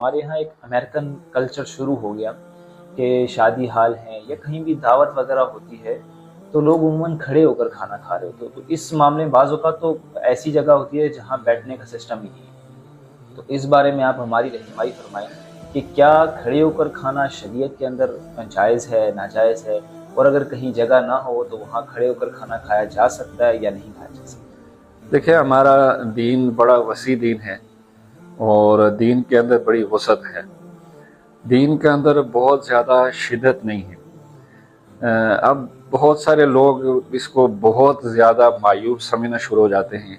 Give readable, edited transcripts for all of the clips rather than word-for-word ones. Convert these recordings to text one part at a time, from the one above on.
ہمارے یہاں ایک امریکن کلچر شروع ہو گیا کہ شادی حال ہیں یا کہیں بھی دعوت وغیرہ ہوتی ہے تو لوگ عموماً کھڑے ہو کر کھانا کھا رہے ہوتے ہیں۔ تو اس معاملے میں بعض اوقات تو ایسی جگہ ہوتی ہے جہاں بیٹھنے کا سسٹم ہی نہیں ہے، تو اس بارے میں آپ ہماری رہنمائی فرمائیں کہ کیا کھڑے ہو کر کھانا شریعت کے اندر جائز ہے، ناجائز ہے، اور اگر کہیں جگہ نہ ہو تو وہاں کھڑے ہو کر کھانا کھایا جا سکتا ہے یا نہیں کھایا جا سکتا؟ دیکھیں، ہمارا دین بڑا وسیع دین ہے اور دین کے اندر بڑی وسعت ہے۔ دین کے اندر بہت زیادہ شدت نہیں ہے۔ اب بہت سارے لوگ اس کو بہت زیادہ معیوب سمجھنا شروع ہو جاتے ہیں۔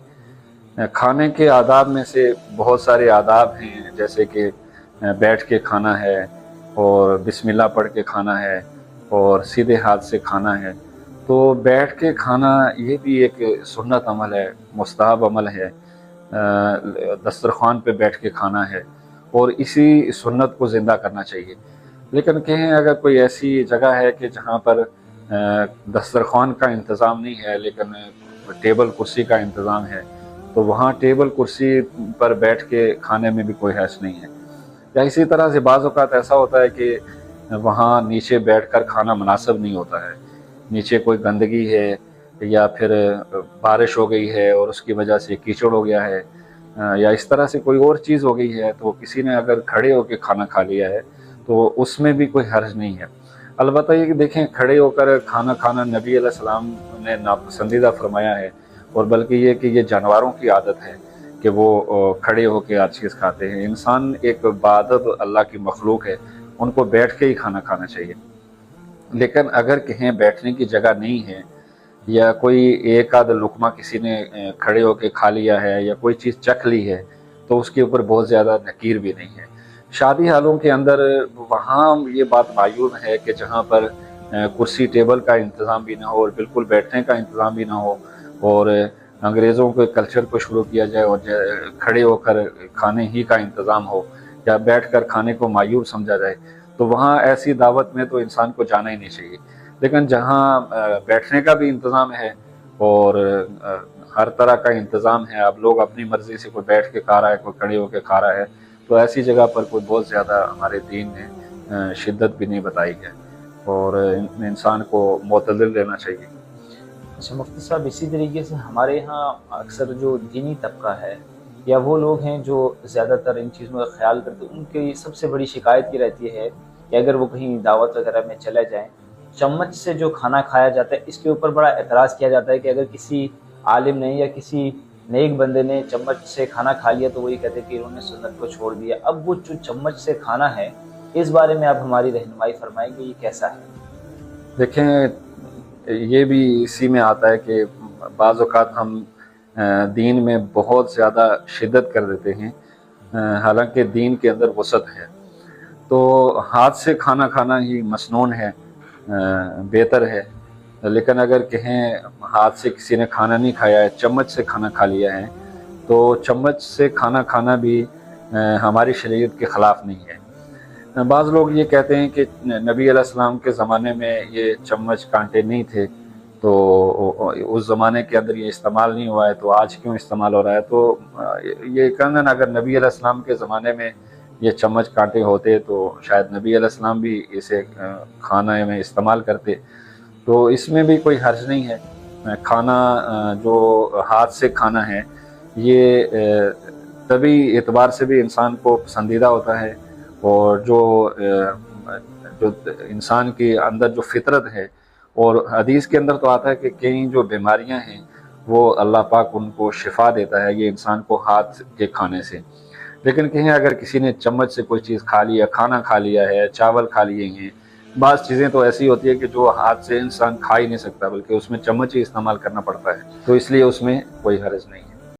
کھانے کے آداب میں سے بہت سارے آداب ہیں، جیسے کہ بیٹھ کے کھانا ہے اور بسم اللہ پڑھ کے کھانا ہے اور سیدھے ہاتھ سے کھانا ہے۔ تو بیٹھ کے کھانا یہ بھی ایک سنت عمل ہے، مستحب عمل ہے۔ دسترخوان پہ بیٹھ کے کھانا ہے اور اسی سنت کو زندہ کرنا چاہیے۔ لیکن کہیں اگر کوئی ایسی جگہ ہے کہ جہاں پر دسترخوان کا انتظام نہیں ہے لیکن ٹیبل کرسی کا انتظام ہے، تو وہاں ٹیبل کرسی پر بیٹھ کے کھانے میں بھی کوئی حرج نہیں ہے۔ یا اسی طرح سے بعض اوقات ایسا ہوتا ہے کہ وہاں نیچے بیٹھ کر کھانا مناسب نہیں ہوتا ہے، نیچے کوئی گندگی ہے یا پھر بارش ہو گئی ہے اور اس کی وجہ سے کیچڑ ہو گیا ہے، یا اس طرح سے کوئی اور چیز ہو گئی ہے، تو کسی نے اگر کھڑے ہو کے کھانا کھا لیا ہے تو اس میں بھی کوئی حرج نہیں ہے۔ البتہ یہ کہ دیکھیں، کھڑے ہو کر کھانا کھانا نبی علیہ السلام نے ناپسندیدہ فرمایا ہے، اور بلکہ یہ کہ یہ جانوروں کی عادت ہے کہ وہ کھڑے ہو کے ہر چیز کھاتے ہیں۔ انسان ایک باادب اللہ کی مخلوق ہے، ان کو بیٹھ کے ہی کھانا کھانا چاہیے۔ لیکن اگر کہیں بیٹھنے کی جگہ نہیں ہے یا کوئی ایک آدھ لقمہ کسی نے کھڑے ہو کے کھا لیا ہے یا کوئی چیز چکھ لی ہے، تو اس کے اوپر بہت زیادہ نکیر بھی نہیں ہے۔ شادی حالوں کے اندر وہاں یہ بات معیوب ہے کہ جہاں پر کرسی ٹیبل کا انتظام بھی نہ ہو اور بالکل بیٹھنے کا انتظام بھی نہ ہو، اور انگریزوں کے کلچر کو شروع کیا جائے اور کھڑے ہو کر کھانے ہی کا انتظام ہو یا بیٹھ کر کھانے کو معیوب سمجھا جائے، تو وہاں ایسی دعوت میں تو انسان کو جانا ہی نہیں چاہیے۔ لیکن جہاں بیٹھنے کا بھی انتظام ہے اور ہر طرح کا انتظام ہے، اب لوگ اپنی مرضی سے کوئی بیٹھ کے کھا رہا ہے، کوئی کھڑے ہو کے کھا رہا ہے، تو ایسی جگہ پر کوئی بہت زیادہ ہمارے دین نے شدت بھی نہیں بتائی ہے اور انسان کو معتدل لینا چاہیے۔ اچھا مفتی صاحب، اسی طریقے سے ہمارے یہاں اکثر جو دینی طبقہ ہے یا وہ لوگ ہیں جو زیادہ تر ان چیزوں کا خیال کرتے ہیں، ان کی سب سے بڑی شکایت یہ رہتی ہے کہ اگر وہ کہیں دعوت وغیرہ میں چلے جائیں، چمچ سے جو کھانا کھایا جاتا ہے اس کے اوپر بڑا اعتراض کیا جاتا ہے کہ اگر کسی عالم نے یا کسی نیک بندے نے چمچ سے کھانا کھا لیا تو وہ یہ کہتے ہیں کہ انہوں نے سنت کو چھوڑ دیا۔ اب وہ جو چمچ سے کھانا ہے، اس بارے میں آپ ہماری رہنمائی فرمائیں کہ یہ کیسا ہے؟ دیکھیں، یہ بھی اسی میں آتا ہے کہ بعض اوقات ہم دین میں بہت زیادہ شدت کر دیتے ہیں، حالانکہ دین کے اندر وسعت ہے۔ تو ہاتھ سے کھانا کھانا ہی مسنون ہے، بہتر ہے۔ لیکن اگر کہیں ہاتھ سے کسی نے کھانا نہیں کھایا ہے، چمچ سے کھانا کھا لیا ہے، تو چمچ سے کھانا کھانا بھی ہماری شریعت کے خلاف نہیں ہے۔ بعض لوگ یہ کہتے ہیں کہ نبی علیہ السلام کے زمانے میں یہ چمچ کانٹے نہیں تھے، تو اس زمانے کے اندر یہ استعمال نہیں ہوا ہے، تو آج کیوں استعمال ہو رہا ہے؟ تو یہ کہنا، اگر نبی علیہ السلام کے زمانے میں یہ چمچ کانٹے ہوتے تو شاید نبی علیہ السلام بھی اسے کھانے میں استعمال کرتے، تو اس میں بھی کوئی حرج نہیں ہے۔ کھانا جو ہاتھ سے کھانا ہے، یہ طبی اعتبار سے بھی انسان کو پسندیدہ ہوتا ہے، اور جو انسان کے اندر جو فطرت ہے، اور حدیث کے اندر تو آتا ہے کہ کئی جو بیماریاں ہیں وہ اللہ پاک ان کو شفا دیتا ہے یہ انسان کو ہاتھ کے کھانے سے۔ لیکن کہیں اگر کسی نے چمچ سے کوئی چیز کھا لیا، کھانا کھا لیا ہے، چاول کھا لیے ہیں، بعض چیزیں تو ایسی ہوتی ہے کہ جو ہاتھ سے انسان کھا ہی نہیں سکتا، بلکہ اس میں چمچ ہی استعمال کرنا پڑتا ہے، تو اس لیے اس میں کوئی حرج نہیں ہے۔